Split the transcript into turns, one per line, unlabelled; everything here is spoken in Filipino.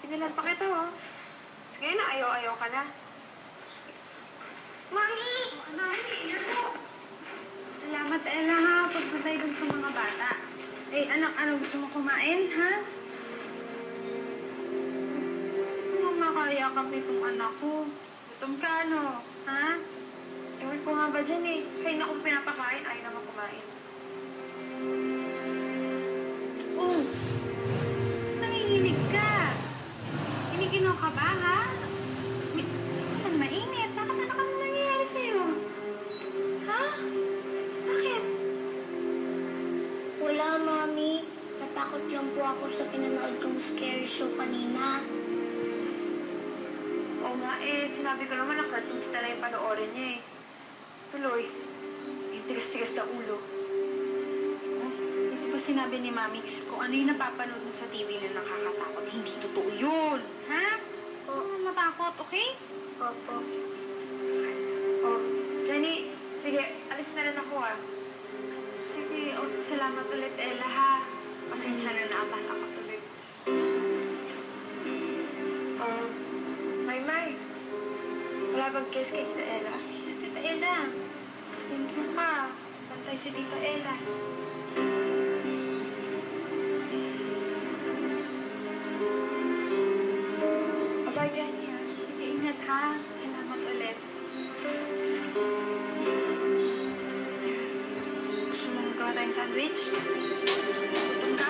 Pinilan pa kita, oh. Sige na, ayaw-ayaw ka na.
Mami!
Anak,
Salamat, Ella, ha. Pagpatay dun sa mga bata. Eh, anak, ano gusto mo kumain, ha? Makakayakap itong anak ko. Gutom ka, ano? Ha?
ewan ko nga ba dyan, eh. Kayo na kung pinapakain, ayaw naman kumain.
Oh! Nanginginig ka. Iniginom ka ba, ha? Saan mainit? Bakit ano kami nangyayari sa'yo? Ha? Bakit?
Wala, Mami. Natakot lang po ako sa pinanood kong scary show kanina.
Oo nga, eh. Sinabi ko naman na cartoons na lang yung panoorin niya, eh. Tuloy. Yung tigas-tigas na ulo.
Oh, hindi ba sinabi ni Mami kung ano yung napapanood mo sa TV na nakakatakot? Hindi totoo yun. Ha? Huwag kang matakot, okay?
Opo.
Oh, Jenny, sige, alis na rin ako, ah.
Sige, oh, salamat ulit, Ella, ha? Pasensya na naabahan ako tuloy.
Oh, May. Wala bang kiss kay Tita Ella?
Si Tita Ella. Thank you ka. Bantay si Tita Ella.
Bye, Jenny, ah.
Sige, ingat ha. Salamat ulit. Gusto mong gawa tayong sandwich? Gutom ka?